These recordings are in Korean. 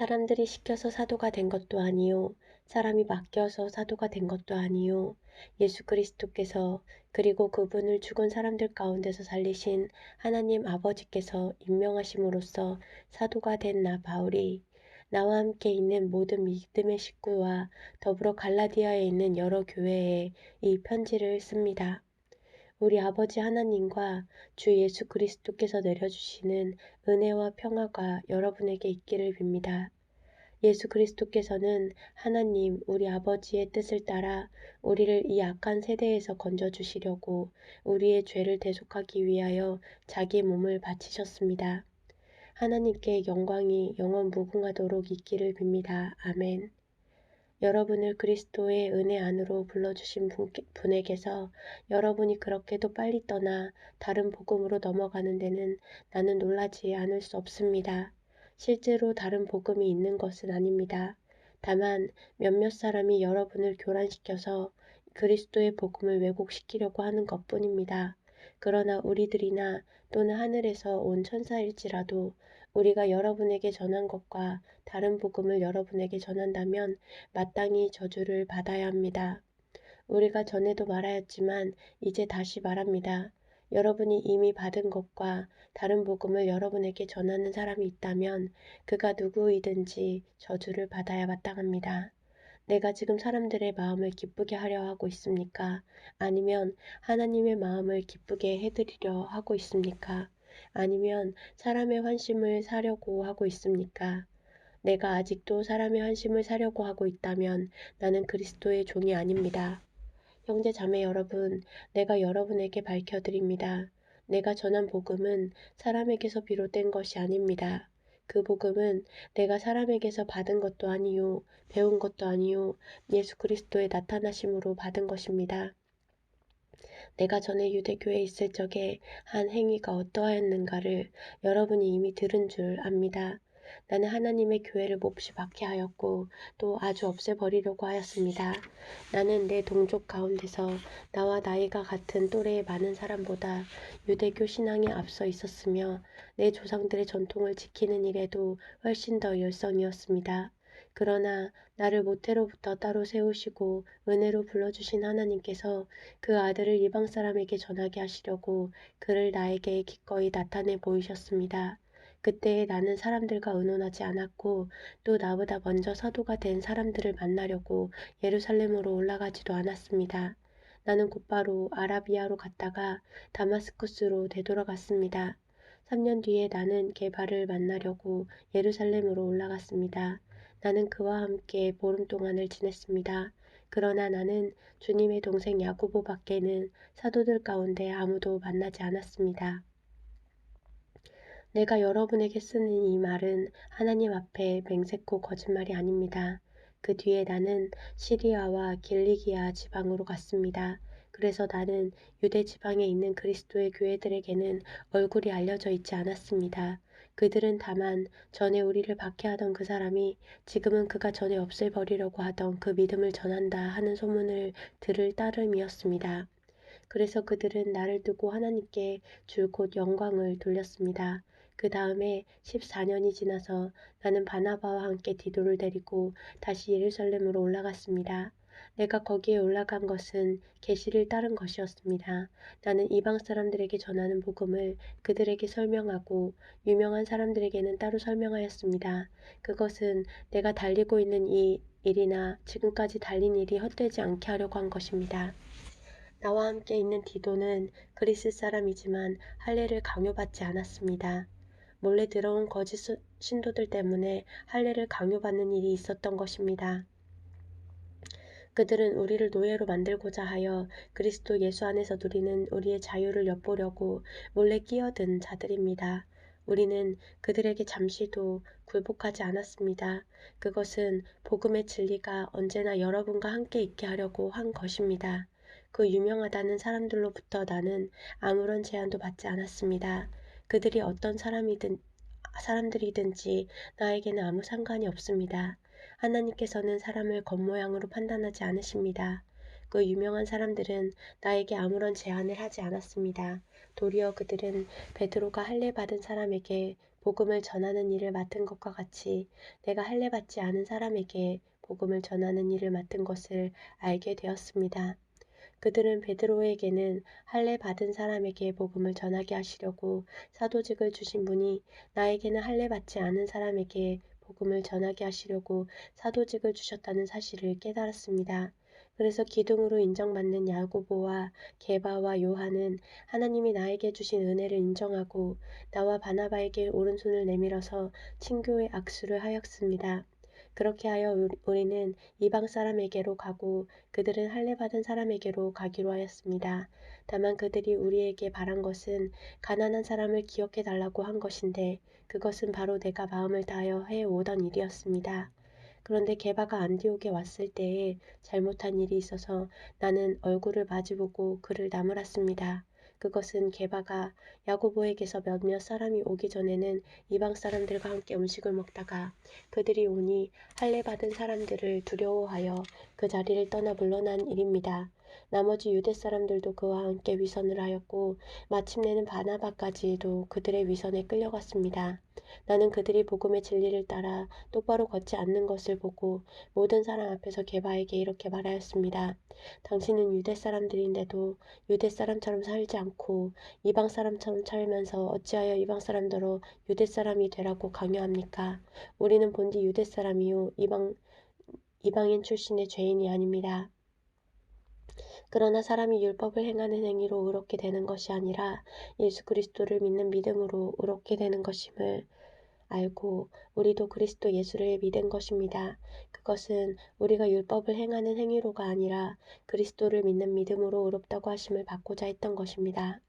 사람들이 시켜서 사도가 된 것도 아니요. 사람이 맡겨서 사도가 된 것도 아니요. 예수 그리스도께서 그리고 그분을 죽은 사람들 가운데서 살리신 하나님 아버지께서 임명하심으로써 사도가 된 나 바울이 나와 함께 있는 모든 믿음의 식구와 더불어 갈라디아에 있는 여러 교회에 이 편지를 씁니다. 우리 아버지 하나님과 주 예수 그리스도께서 내려주시는 은혜와 평화가 여러분에게 있기를 빕니다. 예수 그리스도께서는 하나님 우리 아버지의 뜻을 따라 우리를 이 악한 세대에서 건져주시려고 우리의 죄를 대속하기 위하여 자기 몸을 바치셨습니다. 하나님께 영광이 영원 무궁하도록 있기를 빕니다. 아멘. 여러분을 그리스도의 은혜 안으로 불러주신 분에게서 여러분이 그렇게도 빨리 떠나 다른 복음으로 넘어가는 데는 나는 놀라지 않을 수 없습니다. 실제로 다른 복음이 있는 것은 아닙니다. 다만 몇몇 사람이 여러분을 교란시켜서 그리스도의 복음을 왜곡시키려고 하는 것뿐입니다. 그러나 우리들이나 또는 하늘에서 온 천사일지라도 우리가 여러분에게 전한 것과 다른 복음을 여러분에게 전한다면 마땅히 저주를 받아야 합니다. 우리가 전에도 말하였지만 이제 다시 말합니다. 여러분이 이미 받은 것과 다른 복음을 여러분에게 전하는 사람이 있다면 그가 누구이든지 저주를 받아야 마땅합니다. 내가 지금 사람들의 마음을 기쁘게 하려 하고 있습니까? 아니면 하나님의 마음을 기쁘게 해드리려 하고 있습니까? 아니면 사람의 환심을 사려고 하고 있습니까? 내가 아직도 사람의 환심을 사려고 하고 있다면 나는 그리스도의 종이 아닙니다. 형제 자매 여러분, 내가 여러분에게 밝혀드립니다. 내가 전한 복음은 사람에게서 비롯된 것이 아닙니다. 그 복음은 내가 사람에게서 받은 것도 아니요, 배운 것도 아니요, 예수 그리스도의 나타나심으로 받은 것입니다. 내가 전에 유대교에 있을 적에 한 행위가 어떠하였는가를 여러분이 이미 들은 줄 압니다. 나는 하나님의 교회를 몹시 박해하였고 또 아주 없애버리려고 하였습니다. 나는 내 동족 가운데서 나와 나이가 같은 또래의 많은 사람보다 유대교 신앙에 앞서 있었으며 내 조상들의 전통을 지키는 일에도 훨씬 더 열성이었습니다. 그러나 나를 모태로부터 따로 세우시고 은혜로 불러주신 하나님께서 그 아들을 이방 사람에게 전하게 하시려고 그를 나에게 기꺼이 나타내 보이셨습니다. 그때에 나는 사람들과 의논하지 않았고 또 나보다 먼저 사도가 된 사람들을 만나려고 예루살렘으로 올라가지도 않았습니다. 나는 곧바로 아라비아로 갔다가 다마스쿠스로 되돌아갔습니다. 3년 뒤에 나는 게바를 만나려고 예루살렘으로 올라갔습니다. 나는 그와 함께 보름 동안을 지냈습니다. 그러나 나는 주님의 동생 야고보 밖에는 사도들 가운데 아무도 만나지 않았습니다. 내가 여러분에게 쓰는 이 말은 하나님 앞에 맹세코 거짓말이 아닙니다. 그 뒤에 나는 시리아와 길리기아 지방으로 갔습니다. 그래서 나는 유대 지방에 있는 그리스도의 교회들에게는 얼굴이 알려져 있지 않았습니다. 그들은 다만 전에 우리를 박해하던 그 사람이 지금은 그가 전에 없애버리려고 하던 그 믿음을 전한다 하는 소문을 들을 따름이었습니다. 그래서 그들은 나를 두고 하나님께 줄곧 영광을 돌렸습니다. 그 다음에 14년이 지나서 나는 바나바와 함께 디도를 데리고 다시 예루살렘으로 올라갔습니다. 내가 거기에 올라간 것은 계시를 따른 것이었습니다. 나는 이방 사람들에게 전하는 복음을 그들에게 설명하고 유명한 사람들에게는 따로 설명하였습니다. 그것은 내가 달리고 있는 이 일이나 지금까지 달린 일이 헛되지 않게 하려고 한 것입니다. 나와 함께 있는 디도는 그리스 사람이지만 할례를 강요받지 않았습니다. 몰래 들어온 거짓 신도들 때문에 할례를 강요받는 일이 있었던 것입니다. 그들은 우리를 노예로 만들고자 하여 그리스도 예수 안에서 누리는 우리의 자유를 엿보려고 몰래 끼어든 자들입니다. 우리는 그들에게 잠시도 굴복하지 않았습니다. 그것은 복음의 진리가 언제나 여러분과 함께 있게 하려고 한 것입니다. 그 유명하다는 사람들로부터 나는 아무런 제한도 받지 않았습니다. 그들이 어떤 사람들이든지 나에게는 아무 상관이 없습니다. 하나님께서는 사람을 겉모양으로 판단하지 않으십니다. 그 유명한 사람들은 나에게 아무런 제한을 하지 않았습니다. 도리어 그들은 베드로가 할례 받은 사람에게 복음을 전하는 일을 맡은 것과 같이 내가 할례 받지 않은 사람에게 복음을 전하는 일을 맡은 것을 알게 되었습니다. 그들은 베드로에게는 할례 받은 사람에게 복음을 전하게 하시려고 사도직을 주신 분이 나에게는 할례 받지 않은 사람에게 복음을 전하게 하시려고 사도직을 주셨다는 사실을 깨달았습니다. 그래서 기둥으로 인정받는 야고보와 게바와 요한은 하나님이 나에게 주신 은혜를 인정하고 나와 바나바에게 오른손을 내밀어서 친교의 악수를 하였습니다. 그렇게 하여 우리는 이방 사람에게로 가고 그들은 할례 받은 사람에게로 가기로 하였습니다. 다만 그들이 우리에게 바란 것은 가난한 사람을 기억해 달라고 한 것인데 그것은 바로 내가 마음을 다하여 해 오던 일이었습니다. 그런데 게바가 안디옥에 왔을 때에 잘못한 일이 있어서 나는 얼굴을 마주보고 그를 나무랐습니다. 그것은 게바가 야고보에게서 몇몇 사람이 오기 전에는 이방 사람들과 함께 음식을 먹다가 그들이 오니 할례 받은 사람들을 두려워하여 그 자리를 떠나 물러난 일입니다. 나머지 유대 사람들도 그와 함께 위선을 하였고 마침내는 바나바까지도 그들의 위선에 끌려갔습니다. 나는 그들이 복음의 진리를 따라 똑바로 걷지 않는 것을 보고 모든 사람 앞에서 게바에게 이렇게 말하였습니다. 당신은 유대 사람들인데도 유대 사람처럼 살지 않고 이방 사람처럼 살면서 어찌하여 이방 사람더러 유대 사람이 되라고 강요합니까? 우리는 본디 유대 사람이요 이방인 출신의 죄인이 아닙니다. 그러나 사람이 율법을 행하는 행위로 의롭게 되는 것이 아니라 예수 그리스도를 믿는 믿음으로 의롭게 되는 것임을 알고 우리도 그리스도 예수를 믿은 것입니다. 그것은 우리가 율법을 행하는 행위로가 아니라 그리스도를 믿는 믿음으로 의롭다고 하심을 받고자 했던 것입니다.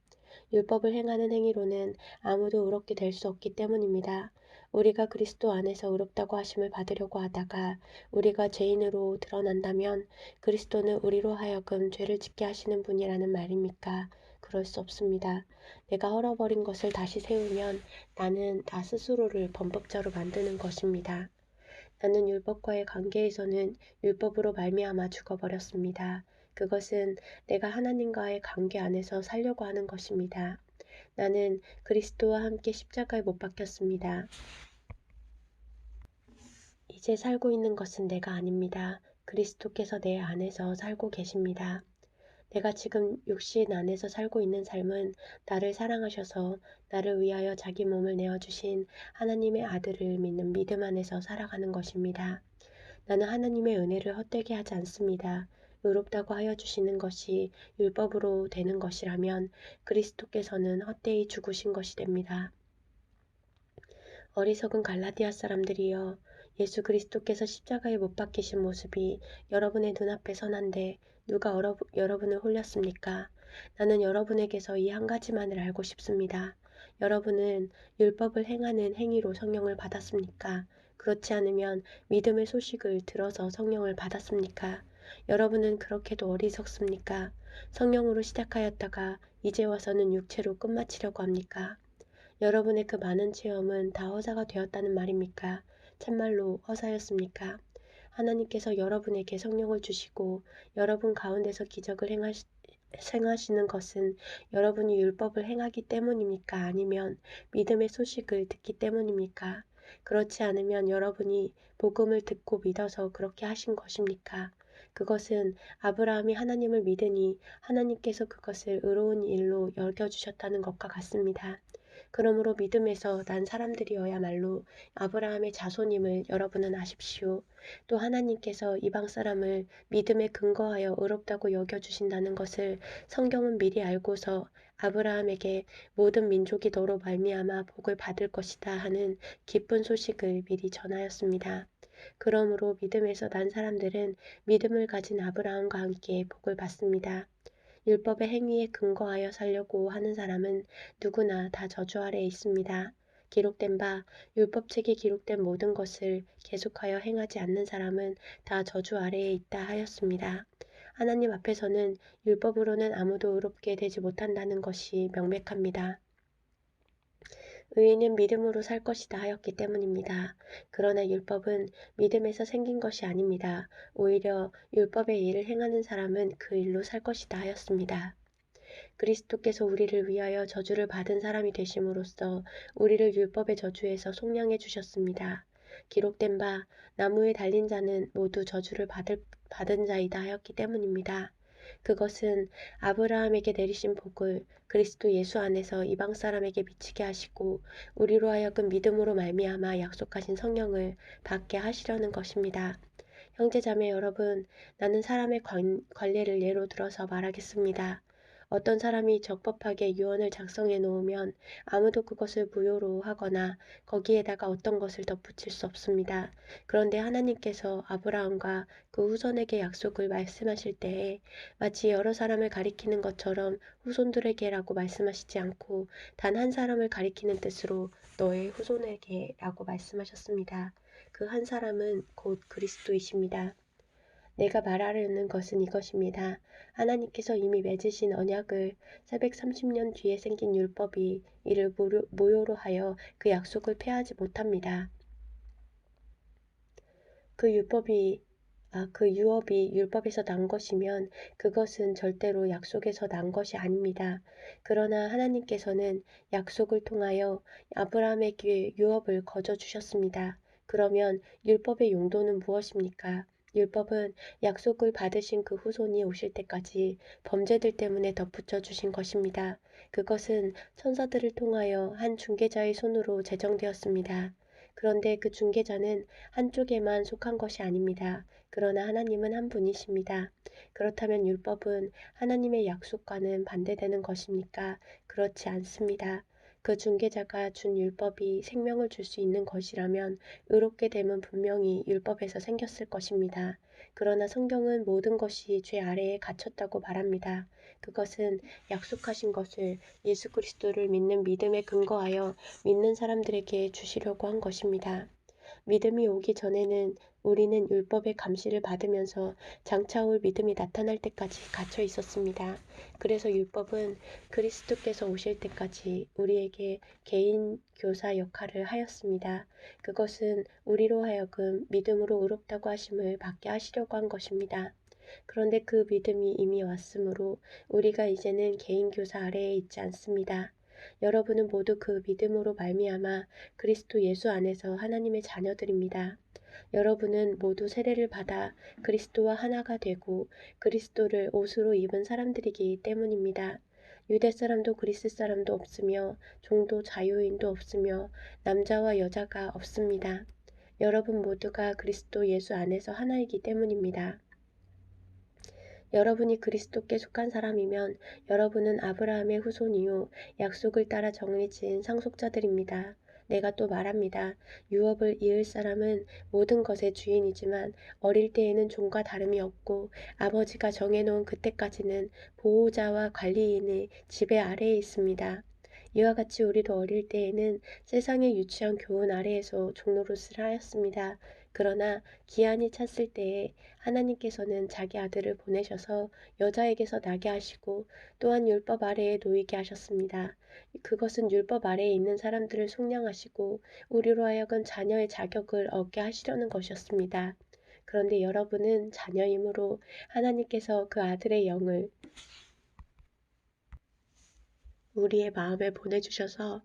율법을 행하는 행위로는 아무도 의롭게 될 수 없기 때문입니다. 우리가 그리스도 안에서 의롭다고 하심을 받으려고 하다가 우리가 죄인으로 드러난다면 그리스도는 우리로 하여금 죄를 짓게 하시는 분이라는 말입니까? 그럴 수 없습니다. 내가 헐어버린 것을 다시 세우면 나는 나 스스로를 범법자로 만드는 것입니다. 나는 율법과의 관계에서는 율법으로 말미암아 죽어버렸습니다. 그것은 내가 하나님과의 관계 안에서 살려고 하는 것입니다. 나는 그리스도와 함께 십자가에 못 박혔습니다. 이제 살고 있는 것은 내가 아닙니다. 그리스도께서 내 안에서 살고 계십니다. 내가 지금 육신 안에서 살고 있는 삶은 나를 사랑하셔서 나를 위하여 자기 몸을 내어주신 하나님의 아들을 믿는 믿음 안에서 살아가는 것입니다. 나는 하나님의 은혜를 헛되게 하지 않습니다. 의롭다고 하여 주시는 것이 율법으로 되는 것이라면 그리스도께서는 헛되이 죽으신 것이 됩니다. 어리석은 갈라디아 사람들이여, 예수 그리스도께서 십자가에 못 박히신 모습이 여러분의 눈앞에 선한데 누가 여러분을 홀렸습니까? 나는 여러분에게서 이 한 가지만을 알고 싶습니다. 여러분은 율법을 행하는 행위로 성령을 받았습니까? 그렇지 않으면 믿음의 소식을 들어서 성령을 받았습니까? 여러분은 그렇게도 어리석습니까? 성령으로 시작하였다가 이제 와서는 육체로 끝마치려고 합니까? 여러분의 그 많은 체험은 다 허사가 되었다는 말입니까? 참말로 허사였습니까? 하나님께서 여러분에게 성령을 주시고 여러분 가운데서 기적을 행하시는 것은 여러분이 율법을 행하기 때문입니까? 아니면 믿음의 소식을 듣기 때문입니까? 그렇지 않으면 여러분이 복음을 듣고 믿어서 그렇게 하신 것입니까? 그것은 아브라함이 하나님을 믿으니 하나님께서 그것을 의로운 일로 여겨주셨다는 것과 같습니다. 그러므로 믿음에서 난 사람들이어야말로 아브라함의 자손임을 여러분은 아십시오. 또 하나님께서 이방 사람을 믿음에 근거하여 의롭다고 여겨주신다는 것을 성경은 미리 알고서 아브라함에게 모든 민족이 너로 말미암아 복을 받을 것이다 하는 기쁜 소식을 미리 전하였습니다. 그러므로 믿음에서 난 사람들은 믿음을 가진 아브라함과 함께 복을 받습니다. 율법의 행위에 근거하여 살려고 하는 사람은 누구나 다 저주 아래에 있습니다. 기록된 바 율법책에 기록된 모든 것을 계속하여 행하지 않는 사람은 다 저주 아래에 있다 하였습니다. 하나님 앞에서는 율법으로는 아무도 의롭게 되지 못한다는 것이 명백합니다. 의인은 믿음으로 살 것이다 하였기 때문입니다. 그러나 율법은 믿음에서 생긴 것이 아닙니다. 오히려 율법의 일을 행하는 사람은 그 일로 살 것이다 하였습니다. 그리스도께서 우리를 위하여 저주를 받은 사람이 되심으로써 우리를 율법의 저주에서 속량해 주셨습니다. 기록된 바 나무에 달린 자는 모두 저주를 받은 자이다 하였기 때문입니다. 그것은 아브라함에게 내리신 복을 그리스도 예수 안에서 이방 사람에게 미치게 하시고 우리로 하여금 믿음으로 말미암아 약속하신 성령을 받게 하시려는 것입니다. 형제자매 여러분, 나는 사람의 관례를 예로 들어서 말하겠습니다. 어떤 사람이 적법하게 유언을 작성해 놓으면 아무도 그것을 무효로 하거나 거기에다가 어떤 것을 덧붙일 수 없습니다. 그런데 하나님께서 아브라함과 그 후손에게 약속을 말씀하실 때에 마치 여러 사람을 가리키는 것처럼 후손들에게라고 말씀하시지 않고 단 한 사람을 가리키는 뜻으로 너의 후손에게라고 말씀하셨습니다. 그 한 사람은 곧 그리스도이십니다. 내가 말하려는 것은 이것입니다. 하나님께서 이미 맺으신 언약을 430년 뒤에 생긴 율법이 이를 모요로 하여 그 약속을 폐하지 못합니다. 그 유업이 율법에서 난 것이면 그것은 절대로 약속에서 난 것이 아닙니다. 그러나 하나님께서는 약속을 통하여 아브라함에게 유업을 거저 주셨습니다. 그러면 율법의 용도는 무엇입니까? 율법은 약속을 받으신 그 후손이 오실 때까지 범죄들 때문에 덧붙여 주신 것입니다. 그것은 천사들을 통하여 한 중개자의 손으로 제정되었습니다. 그런데 그 중개자는 한쪽에만 속한 것이 아닙니다. 그러나 하나님은 한 분이십니다. 그렇다면 율법은 하나님의 약속과는 반대되는 것입니까? 그렇지 않습니다. 그 중개자가 준 율법이 생명을 줄 수 있는 것이라면 의롭게 됨은 분명히 율법에서 생겼을 것입니다. 그러나 성경은 모든 것이 죄 아래에 갇혔다고 말합니다. 그것은 약속하신 것을 예수 그리스도를 믿는 믿음에 근거하여 믿는 사람들에게 주시려고 한 것입니다. 믿음이 오기 전에는 우리는 율법의 감시를 받으면서 장차 올 믿음이 나타날 때까지 갇혀 있었습니다. 그래서 율법은 그리스도께서 오실 때까지 우리에게 개인 교사 역할을 하였습니다. 그것은 우리로 하여금 믿음으로 의롭다고 하심을 받게 하시려고 한 것입니다. 그런데 그 믿음이 이미 왔으므로 우리가 이제는 개인 교사 아래에 있지 않습니다. 여러분은 모두 그 믿음으로 말미암아 그리스도 예수 안에서 하나님의 자녀들입니다. 여러분은 모두 세례를 받아 그리스도와 하나가 되고 그리스도를 옷으로 입은 사람들이기 때문입니다. 유대 사람도 그리스 사람도 없으며 종도 자유인도 없으며 남자와 여자가 없습니다. 여러분 모두가 그리스도 예수 안에서 하나이기 때문입니다. 여러분이 그리스도께 속한 사람이면 여러분은 아브라함의 후손이요 약속을 따라 정해진 상속자들입니다. 내가 또 말합니다. 유업을 이을 사람은 모든 것의 주인이지만 어릴 때에는 종과 다름이 없고 아버지가 정해놓은 그때까지는 보호자와 관리인의 지배 아래에 있습니다. 이와 같이 우리도 어릴 때에는 세상의 유치한 교훈 아래에서 종노릇을 하였습니다. 그러나 기한이 찼을 때에 하나님께서는 자기 아들을 보내셔서 여자에게서 나게 하시고 또한 율법 아래에 놓이게 하셨습니다. 그것은 율법 아래에 있는 사람들을 속량하시고 우리로 하여금 자녀의 자격을 얻게 하시려는 것이었습니다. 그런데 여러분은 자녀이므로 하나님께서 그 아들의 영을 우리의 마음에 보내주셔서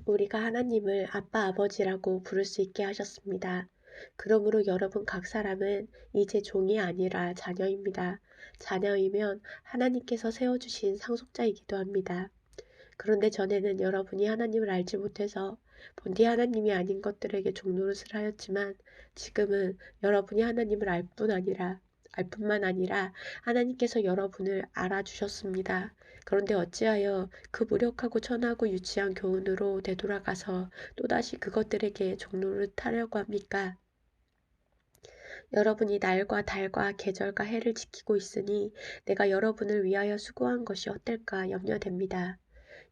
우리가 하나님을 아빠 아버지라고 부를 수 있게 하셨습니다. 그러므로 여러분 각 사람은 이제 종이 아니라 자녀입니다. 자녀이면 하나님께서 세워주신 상속자이기도 합니다. 그런데 전에는 여러분이 하나님을 알지 못해서 본디 하나님이 아닌 것들에게 종노릇을 하였지만 지금은 여러분이 하나님을 알 뿐만 아니라 하나님께서 여러분을 알아주셨습니다. 그런데 어찌하여 그 무력하고 천하고 유치한 교훈으로 되돌아가서 또다시 그것들에게 종노릇하려고 합니까? 여러분이 날과 달과 계절과 해를 지키고 있으니 내가 여러분을 위하여 수고한 것이 어떨까 염려됩니다.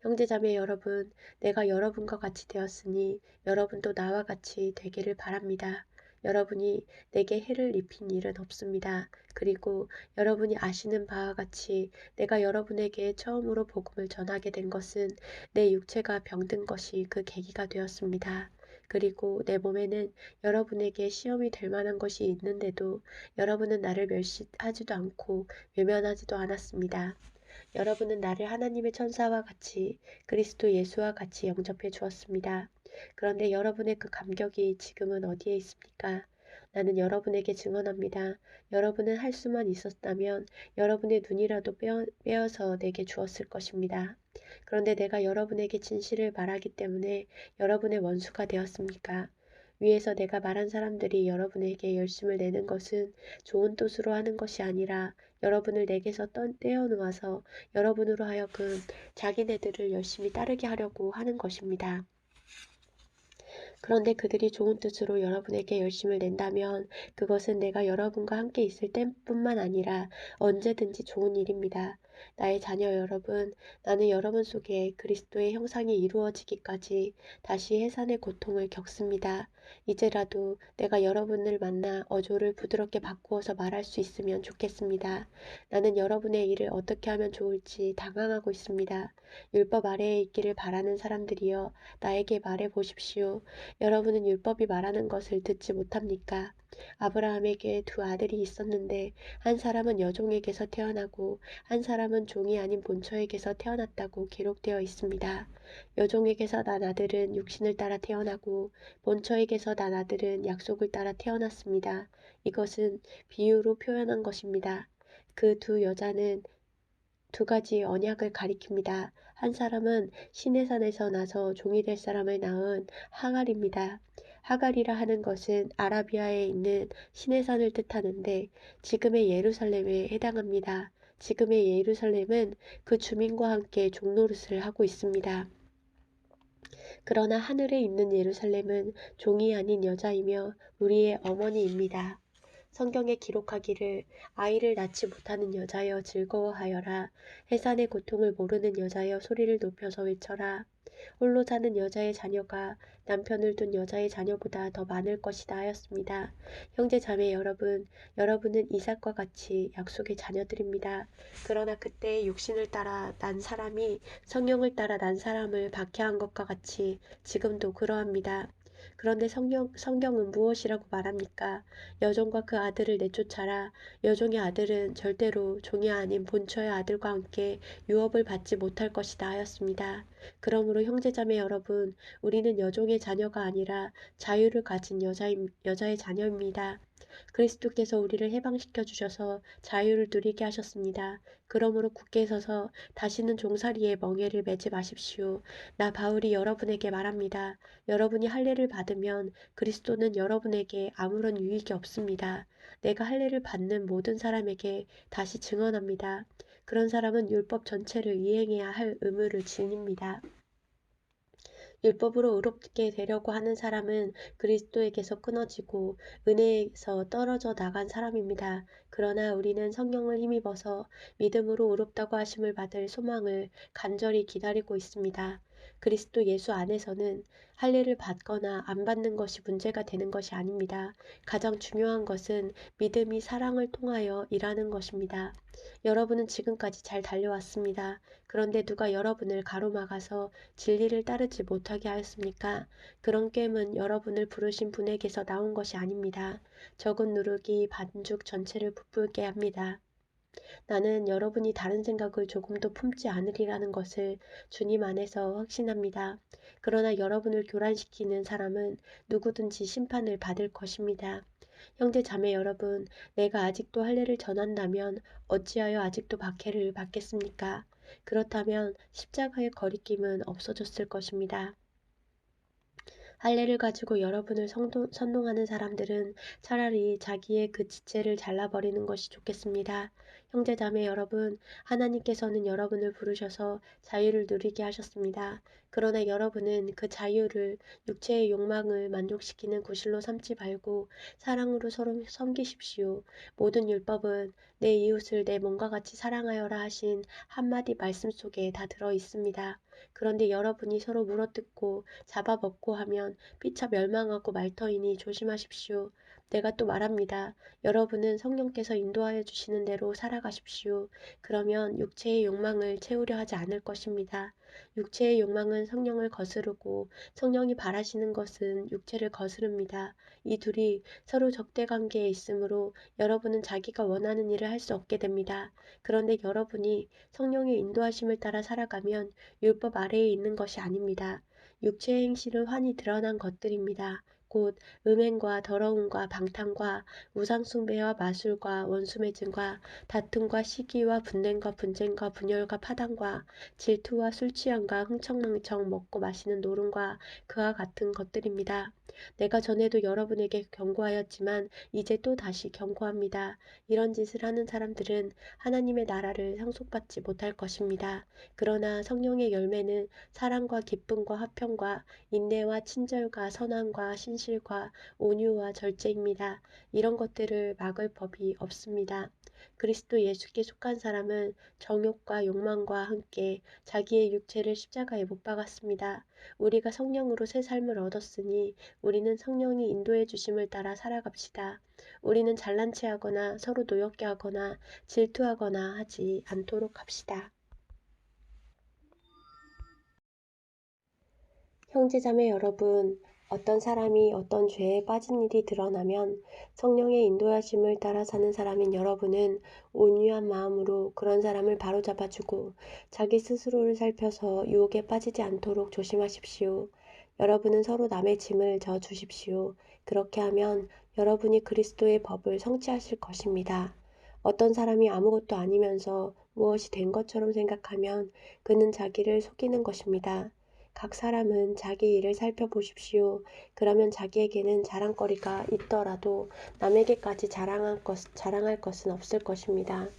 형제자매 여러분, 내가 여러분과 같이 되었으니 여러분도 나와 같이 되기를 바랍니다. 여러분이 내게 해를 입힌 일은 없습니다. 그리고 여러분이 아시는 바와 같이 내가 여러분에게 처음으로 복음을 전하게 된 것은 내 육체가 병든 것이 그 계기가 되었습니다. 그리고 내 몸에는 여러분에게 시험이 될 만한 것이 있는데도 여러분은 나를 멸시하지도 않고 외면하지도 않았습니다. 여러분은 나를 하나님의 천사와 같이 그리스도 예수와 같이 영접해 주었습니다. 그런데 여러분의 그 감격이 지금은 어디에 있습니까? 나는 여러분에게 증언합니다. 여러분은 할 수만 있었다면 여러분의 눈이라도 빼어서 내게 주었을 것입니다. 그런데 내가 여러분에게 진실을 말하기 때문에 여러분의 원수가 되었습니까? 위에서 내가 말한 사람들이 여러분에게 열심을 내는 것은 좋은 뜻으로 하는 것이 아니라 여러분을 내게서 떼어놓아서 여러분으로 하여금 자기네들을 열심히 따르게 하려고 하는 것입니다. 그런데 그들이 좋은 뜻으로 여러분에게 열심을 낸다면 그것은 내가 여러분과 함께 있을 때뿐만 아니라 언제든지 좋은 일입니다. 나의 자녀 여러분, 나는 여러분 속에 그리스도의 형상이 이루어지기까지 다시 해산의 고통을 겪습니다. 이제라도 내가 여러분을 만나 어조를 부드럽게 바꾸어서 말할 수 있으면 좋겠습니다. 나는 여러분의 일을 어떻게 하면 좋을지 당황하고 있습니다. 율법 아래에 있기를 바라는 사람들이여 나에게 말해 보십시오. 여러분은 율법이 말하는 것을 듣지 못합니까? 아브라함에게 두 아들이 있었는데 한 사람은 여종에게서 태어나고 한 사람은 종이 아닌 본처에게서 태어났다고 기록되어 있습니다. 여종에게서 난 아들은 육신을 따라 태어나고 본처에게서 난 아들은 약속을 따라 태어났습니다. 이것은 비유로 표현한 것입니다. 그 두 여자는 두 가지 언약을 가리킵니다. 한 사람은 시내산에서 나서 종이 될 사람을 낳은 하갈입니다. 하갈이라 하는 것은 아라비아에 있는 시내산을 뜻하는데 지금의 예루살렘에 해당합니다. 지금의 예루살렘은 그 주민과 함께 종노릇을 하고 있습니다. 그러나 하늘에 있는 예루살렘은 종이 아닌 여자이며 우리의 어머니입니다. 성경에 기록하기를 아이를 낳지 못하는 여자여 즐거워하여라. 해산의 고통을 모르는 여자여 소리를 높여서 외쳐라. 홀로 사는 여자의 자녀가 남편을 둔 여자의 자녀보다 더 많을 것이다 하였습니다. 형제 자매 여러분, 여러분은 이삭과 같이 약속의 자녀들입니다. 그러나 그때의 육신을 따라 난 사람이 성령을 따라 난 사람을 박해한 것과 같이 지금도 그러합니다. 그런데 성경은 무엇이라고 말합니까? 여종과 그 아들을 내쫓아라. 여종의 아들은 절대로 종이 아닌 본처의 아들과 함께 유업을 받지 못할 것이다 하였습니다. 그러므로 형제자매 여러분, 우리는 여종의 자녀가 아니라 자유를 가진 여자의 자녀입니다. 그리스도께서 우리를 해방시켜 주셔서 자유를 누리게 하셨습니다. 그러므로 굳게 서서 다시는 종살이의 멍에를 매지 마십시오. 나 바울이 여러분에게 말합니다. 여러분이 할례를 받으면 그리스도는 여러분에게 아무런 유익이 없습니다. 내가 할례를 받는 모든 사람에게 다시 증언합니다. 그런 사람은 율법 전체를 이행해야 할 의무를 지닙니다. 율법으로 의롭게 되려고 하는 사람은 그리스도에게서 끊어지고 은혜에서 떨어져 나간 사람입니다. 그러나 우리는 성령을 힘입어서 믿음으로 의롭다고 하심을 받을 소망을 간절히 기다리고 있습니다. 그리스도 예수 안에서는 할례를 받거나 안 받는 것이 문제가 되는 것이 아닙니다. 가장 중요한 것은 믿음이 사랑을 통하여 일하는 것입니다. 여러분은 지금까지 잘 달려왔습니다. 그런데 누가 여러분을 가로막아서 진리를 따르지 못하게 하였습니까? 그런 게임은 여러분을 부르신 분에게서 나온 것이 아닙니다. 적은 누룩이 반죽 전체를 부풀게 합니다. 나는 여러분이 다른 생각을 조금도 품지 않으리라는 것을 주님 안에서 확신합니다. 그러나 여러분을 교란시키는 사람은 누구든지 심판을 받을 것입니다. 형제 자매 여러분, 내가 아직도 할례를 전한다면 어찌하여 아직도 박해를 받겠습니까? 그렇다면 십자가의 거리낌은 없어졌을 것입니다. 할례를 가지고 여러분을 선동하는 사람들은 차라리 자기의 그 지체를 잘라버리는 것이 좋겠습니다. 형제자매 여러분, 하나님께서는 여러분을 부르셔서 자유를 누리게 하셨습니다. 그러나 여러분은 그 자유를 육체의 욕망을 만족시키는 구실로 삼지 말고 사랑으로 서로 섬기십시오. 모든 율법은 내 이웃을 내 몸과 같이 사랑하여라 하신 한마디 말씀 속에 다 들어 있습니다. 그런데 여러분이 서로 물어뜯고 잡아먹고 하면 피차 멸망하고 말 터이니 조심하십시오. 내가 또 말합니다. 여러분은 성령께서 인도하여 주시는 대로 살아가십시오. 그러면 육체의 욕망을 채우려 하지 않을 것입니다. 육체의 욕망은 성령을 거스르고 성령이 바라시는 것은 육체를 거스릅니다. 이 둘이 서로 적대 관계에 있으므로 여러분은 자기가 원하는 일을 할 수 없게 됩니다. 그런데 여러분이 성령의 인도하심을 따라 살아가면 율법 아래에 있는 것이 아닙니다. 육체의 행실은 환히 드러난 것들입니다. 곧 음행과 더러움과 방탕과 우상숭배와 마술과 원수매증과 다툼과 시기와 분냄과 분쟁과 분열과 파당과 질투와 술취함과 흥청망청 먹고 마시는 노름과 그와 같은 것들입니다. 내가 전에도 여러분에게 경고하였지만 이제 또 다시 경고합니다. 이런 짓을 하는 사람들은 하나님의 나라를 상속받지 못할 것입니다. 그러나 성령의 열매는 사랑과 기쁨과 화평과 인내와 친절과 선함과 신실과 온유와 절제입니다. 이런 것들을 막을 법이 없습니다. 그리스도 예수께 속한 사람은 정욕과 욕망과 함께 자기의 육체를 십자가에 못 박았습니다. 우리가 성령으로 새 삶을 얻었으니 우리는 성령이 인도해 주심을 따라 살아갑시다. 우리는 잘난 체하거나 서로 노엽게 하거나 질투하거나 하지 않도록 합시다. 형제자매 여러분, 어떤 사람이 어떤 죄에 빠진 일이 드러나면 성령의 인도하심을 따라 사는 사람인 여러분은 온유한 마음으로 그런 사람을 바로잡아주고 자기 스스로를 살펴서 유혹에 빠지지 않도록 조심하십시오. 여러분은 서로 남의 짐을 져 주십시오. 그렇게 하면 여러분이 그리스도의 법을 성취하실 것입니다. 어떤 사람이 아무것도 아니면서 무엇이 된 것처럼 생각하면 그는 자기를 속이는 것입니다. 각 사람은 자기 일을 살펴보십시오. 그러면 자기에게는 자랑거리가 있더라도 남에게까지 자랑할 것은 없을 것입니다.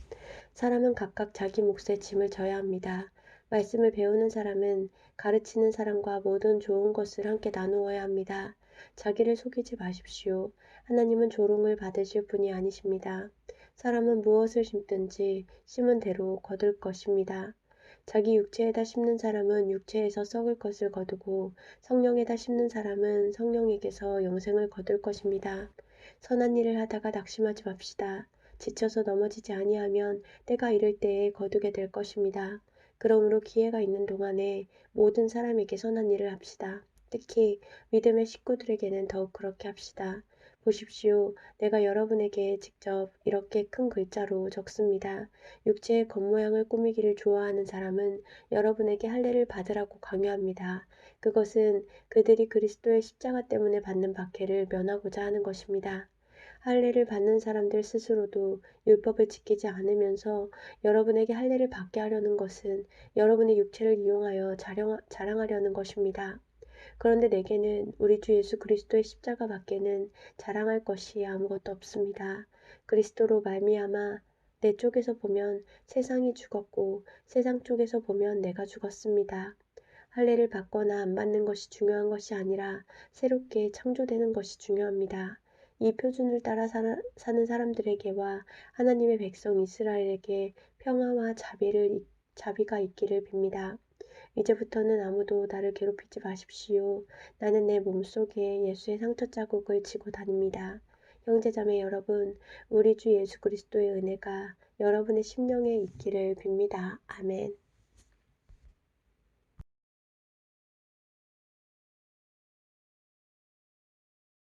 사람은 각각 자기 몫의 짐을 져야 합니다. 말씀을 배우는 사람은 가르치는 사람과 모든 좋은 것을 함께 나누어야 합니다. 자기를 속이지 마십시오. 하나님은 조롱을 받으실 분이 아니십니다. 사람은 무엇을 심든지 심은 대로 거둘 것입니다. 자기 육체에다 심는 사람은 육체에서 썩을 것을 거두고 성령에다 심는 사람은 성령에게서 영생을 거둘 것입니다. 선한 일을 하다가 낙심하지 맙시다. 지쳐서 넘어지지 아니하면 때가 이를 때에 거두게 될 것입니다. 그러므로 기회가 있는 동안에 모든 사람에게 선한 일을 합시다. 특히 믿음의 식구들에게는 더욱 그렇게 합시다. 보십시오. 내가 여러분에게 직접 이렇게 큰 글자로 적습니다. 육체의 겉모양을 꾸미기를 좋아하는 사람은 여러분에게 할례를 받으라고 강요합니다. 그것은 그들이 그리스도의 십자가 때문에 받는 박해를 면하고자 하는 것입니다. 할례를 받는 사람들 스스로도 율법을 지키지 않으면서 여러분에게 할례를 받게 하려는 것은 여러분의 육체를 이용하여 자랑하려는 것입니다. 그런데 내게는 우리 주 예수 그리스도의 십자가 밖에는 자랑할 것이 아무것도 없습니다. 그리스도로 말미암아 내 쪽에서 보면 세상이 죽었고 세상 쪽에서 보면 내가 죽었습니다. 할례를 받거나 안 받는 것이 중요한 것이 아니라 새롭게 창조되는 것이 중요합니다. 이 표준을 따라 사는 사람들에게와 하나님의 백성 이스라엘에게 평화와 자비가 있기를 빕니다. 이제부터는 아무도 나를 괴롭히지 마십시오. 나는 내 몸속에 예수의 상처 자국을 지고 다닙니다. 형제자매 여러분, 우리 주 예수 그리스도의 은혜가 여러분의 심령에 있기를 빕니다. 아멘.